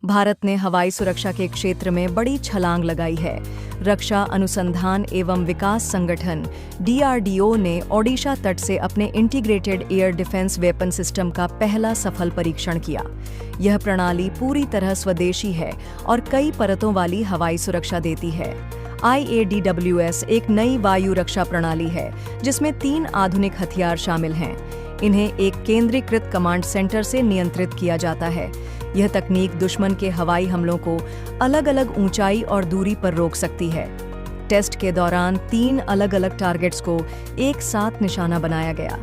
भारत ने हवाई सुरक्षा के क्षेत्र में बड़ी छलांग लगाई है। रक्षा अनुसंधान एवं विकास संगठन DRDO ने ओडिशा तट से अपने integrated air defence weapon system का पहला सफल परीक्षण किया। यह प्रणाली पूरी तरह स्वदेशी है और कई परतों वाली हवाई सुरक्षा देती है। IADWS एक नई वायु रक्षा प्रणाली है जिसमें 3 आधुनिक हथियार शामिल हैं। इन्हें एक केंद्रीकृत कमांड सेंटर से नियंत्रित किया जाता है। यह तकनीक दुश्मन के हवाई हमलों को अलग-अलग ऊंचाई और दूरी पर रोक सकती है। टेस्ट के दौरान 3 अलग-अलग टारगेट्स को एक साथ निशाना बनाया गया,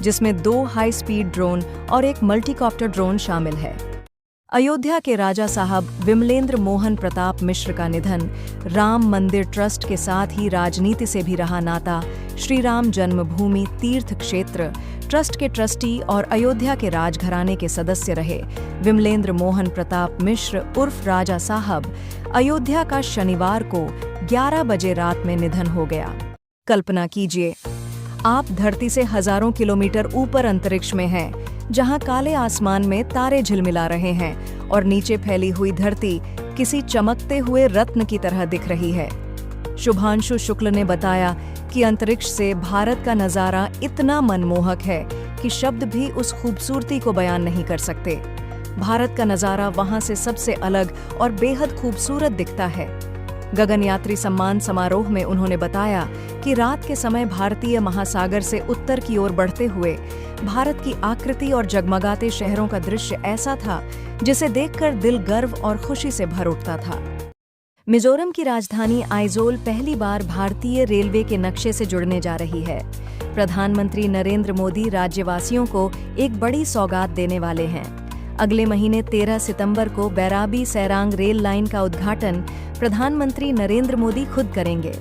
जिसमें 2 हाई स्पीड ड्रोन और एक मल्टीकॉप्टर ड्रोन शामिल है। अयोध्या के राजा साहब विमलेंद्र मोहन प्रताप मिश्र का निधन, राम मंदिर ट्रस्ट के साथ ही राजनीति से भी रहा नाता, श्री राम जन्मभूमि तीर्थ क्षेत्र ट्रस्ट के ट्रस्टी और अयोध्या के राजघराने के सदस्य रहे विमलेंद्र मोहन प्रताप मिश्र उर्फ राजा साहब अयोध्या का शनिवार को 11 बजे रात में निधन हो गया। कल्पना कीजिए, आप धरती से हजारों किलोमीटर ऊपर अंतरिक्ष में हैं, जहां काले आसमान में तारे झिलमिला रहे हैं और नीचे फैली हुई धरती किसी चमकते हुए रत्न की तरह दिख रही है। शुभांशु शुक्ल ने बताया कि अंतरिक्ष से भारत का नजारा इतना मनमोहक है कि शब्द भी उस खूबसूरती को बयान नहीं कर सकते। भारत का नजारा वहां से सबसे अलग और बेहद खूबसूरत दिखता है। गगनयात्री सम्मान समारोह में उन्होंने बताया कि रात के समय भारतीय महासागर से उत्तर की ओर बढ़ते हुए भारत की आकृति और जगमगाते शहरों का दृश्य ऐसा था जिसे देखकर दिल गर्व और खुशी से भर उठता था। मिजोरम की राजधानी आइजोल पहली बार भारतीय रेलवे के नक्शे से जुड़ने जा रही है। प्रधानमंत्री नरेंद्र मोदी राज्यवासियों को एक बड़ी सौगात देने वाले हैं। अगले महीने 13 सितंबर को बैराबी सैरांग रेल लाइन का उद्घाटन प्रधानमंत्री नरेंद्र मोदी खुद करेंगे।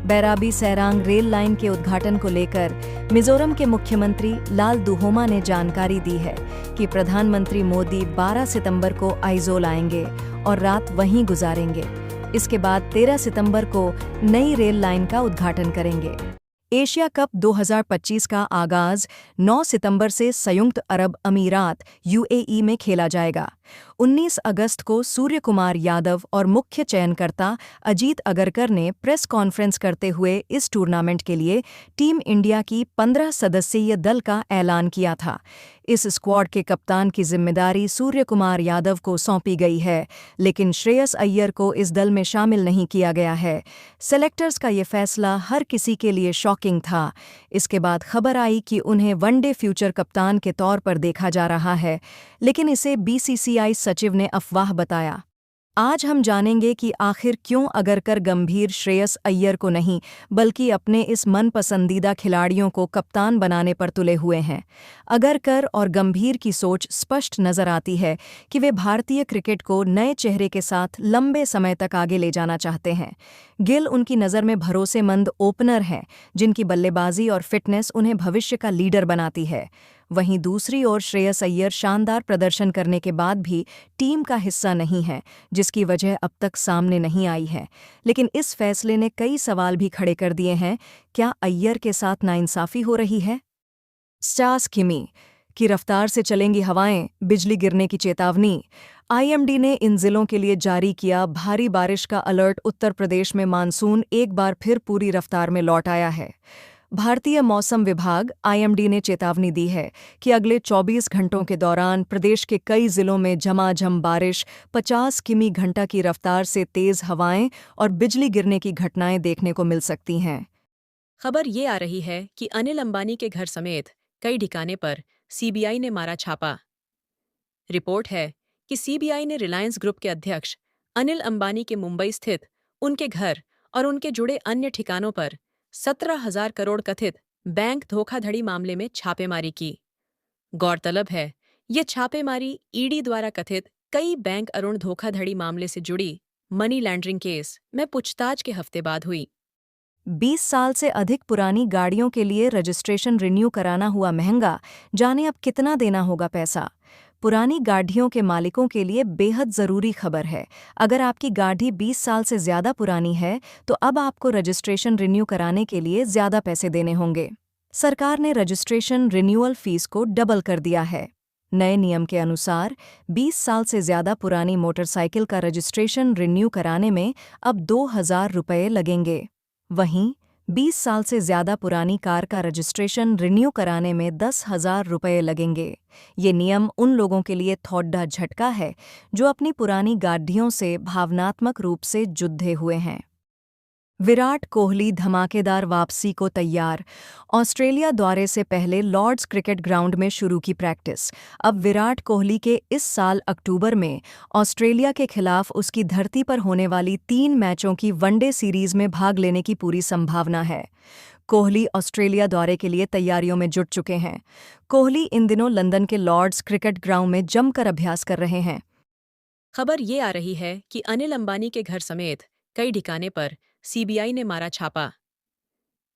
बैराबी सैरांग रेल लाइन के उद्घाटन को लेकर मिजोरम के मुख्यमंत्री लाल दुहोमा ने जानकारी दी है कि प्रधानमंत्री मोदी 12 सितंबर को आइजोल आएंगे और रात वहीं गुजारेंगे। इसके बाद 13 सितंबर को नई रेल लाइन का उद्घाटन करेंगे। एशिया कप 2025 का आगाज 9 सितंबर से संयुक्त अरब अमीरात UAE में खेला जाएगा। 19 अगस्त को सूर्य कुमार यादव और मुख्य चयनकर्ता अजीत अगरकर ने प्रेस कॉन्फ्रेंस करते हुए इस टूर्नामेंट के लिए टीम इंडिया की 15 सदस्यीय दल का ऐलान किया था। इस स्क्वाड के कप्तान की जिम्मेदारी सूर्य कुमार यादव को सौंपी गई है, लेकिन श्रेयस अय्यर को इस दल में शामिल नहीं किया गया है। सेलेक्टर्स का ये फैसला हर किसी के लिए शॉकिंग था। इसके बाद खबर आई कि उन्हें वनडे फ्यूचर कप्तान के तौर पर देखा जा रहा है, लेकिन इसे BCCI सचिव ने अफवाह बताया। आज हम जानेंगे कि आखिर क्यों अगरकर गंभीर श्रेयस अय्यर को नहीं बल्कि अपने इस मनपसंदीदा खिलाड़ियों को कप्तान बनाने पर तुले हुए हैं। अगरकर और गंभीर की सोच स्पष्ट नजर आती है कि वे भारतीय क्रिकेट को नए चेहरे के साथ लंबे समय तक आगे ले जाना चाहते हैं। गिल उनकी नज़र में भरोसेमंद ओपनर हैं, जिनकी बल्लेबाजी और फिटनेस उन्हें भविष्य का लीडर बनाती है। वहीं दूसरी ओर श्रेयस अय्यर शानदार प्रदर्शन करने के बाद भी टीम का हिस्सा नहीं है, जिसकी वजह अब तक सामने नहीं आई है। लेकिन इस फैसले ने कई सवाल भी खड़े कर दिए हैं। क्या अय्यर के साथ नाइंसाफी हो रही है? 50 किमी की रफ्तार से चलेंगी हवाएं, बिजली गिरने की चेतावनी। IMD ने इन जिलों के लिए जारी किया भारी बारिश का अलर्ट। उत्तर प्रदेश में मानसून एक बार फिर पूरी रफ्तार में लौट आया है। भारतीय मौसम विभाग IMD ने चेतावनी दी है कि अगले 24 घंटों के दौरान प्रदेश के कई जिलों में झमाझम बारिश, 50 किमी घंटा की रफ्तार से तेज हवाएं और बिजली गिरने की घटनाएं देखने को मिल सकती हैं। खबर ये आ रही है कि अनिल अंबानी के घर समेत कई ठिकाने पर CBI ने मारा छापा। रिपोर्ट है कि CBI ने रिलायंस ग्रुप के अध्यक्ष अनिल अंबानी के मुंबई स्थित उनके घर और उनके जुड़े अन्य ठिकानों पर 17,000 करोड़ कथित बैंक धोखाधड़ी मामले में छापेमारी की। गौरतलब है, ये छापेमारी ED द्वारा कथित कई बैंक अरुण धोखाधड़ी मामले से जुड़ी मनी लॉन्ड्रिंग केस में पूछताछ के हफ्ते बाद हुई। 20 साल से अधिक पुरानी गाड़ियों के लिए रजिस्ट्रेशन रिन्यू कराना हुआ महंगा, जाने अब कितना देना होगा पैसा। पुरानी गाड़ियों के मालिकों के लिए बेहद ज़रूरी खबर है। अगर आपकी गाड़ी 20 साल से ज़्यादा पुरानी है तो अब आपको रजिस्ट्रेशन रिन्यू कराने के लिए ज़्यादा पैसे देने होंगे। सरकार ने रजिस्ट्रेशन रिन्यूअल फीस को डबल कर दिया है। नए नियम के अनुसार 20 साल से ज़्यादा पुरानी मोटरसाइकिल का रजिस्ट्रेशन रिन्यू कराने में अब 2,000 रुपये लगेंगे। वहीं 20 साल से ज़्यादा पुरानी कार का रजिस्ट्रेशन रिन्यू कराने में 10,000 रुपये लगेंगे। ये नियम उन लोगों के लिए थोड़ा झटका है जो अपनी पुरानी गाड़ियों से भावनात्मक रूप से जुड़े हुए हैं। विराट कोहली धमाकेदार वापसी को तैयार। ऑस्ट्रेलिया दौरे से पहले लॉर्ड्स क्रिकेट ग्राउंड में शुरू की प्रैक्टिस। अब विराट कोहली के इस साल अक्टूबर में ऑस्ट्रेलिया के खिलाफ उसकी धरती पर होने वाली 3 मैचों की वनडे सीरीज में भाग लेने की पूरी संभावना है। कोहली ऑस्ट्रेलिया दौरे के लिए तैयारियों में जुट चुके हैं। कोहली इन दिनों लंदन के लॉर्ड्स क्रिकेट ग्राउंड में जमकर अभ्यास कर रहे हैं। खबर ये आ रही है कि अनिल अंबानी के घर समेत कई ठिकाने पर सीबीआई ने मारा छापा।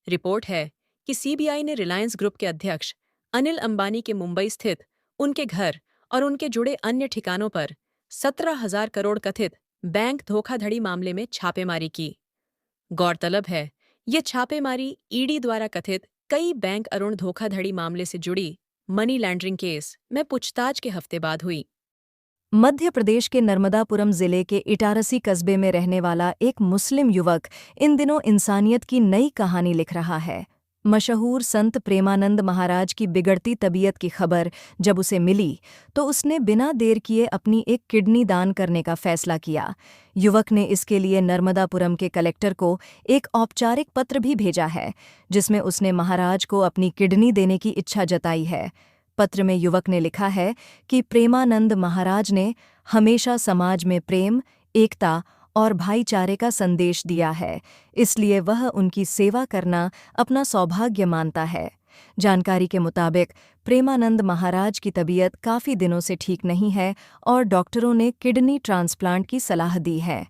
रिपोर्ट है कि सीबीआई ने रिलायंस ग्रुप के अध्यक्ष अनिल अंबानी के मुंबई स्थित उनके घर और उनके जुड़े अन्य ठिकानों पर 17,000 करोड़ कथित बैंक धोखाधड़ी मामले में छापेमारी की। गौरतलब है, ये छापेमारी ईडी द्वारा कथित कई बैंक अरुण धोखाधड़ी मामले से जुड़ी मनी लॉन्ड्रिंग केस में पूछताछ के हफ्ते बाद हुई। मध्य प्रदेश के नर्मदापुरम जिले के इटारसी कस्बे में रहने वाला एक मुस्लिम युवक इन दिनों इंसानियत की नई कहानी लिख रहा है। मशहूर संत प्रेमानंद महाराज की बिगड़ती तबीयत की खबर जब उसे मिली तो उसने बिना देर किए अपनी एक किडनी दान करने का फैसला किया। युवक ने इसके लिए नर्मदापुरम के कलेक्टर को एक औपचारिक पत्र भी भेजा है, जिसमें उसने महाराज को अपनी किडनी देने की इच्छा जताई है। पत्र में युवक ने लिखा है कि प्रेमानंद महाराज ने हमेशा समाज में प्रेम, एकता और भाईचारे का संदेश दिया है, इसलिए वह उनकी सेवा करना अपना सौभाग्य मानता है। जानकारी के मुताबिक प्रेमानंद महाराज की तबीयत काफ़ी दिनों से ठीक नहीं है और डॉक्टरों ने किडनी ट्रांसप्लांट की सलाह दी है।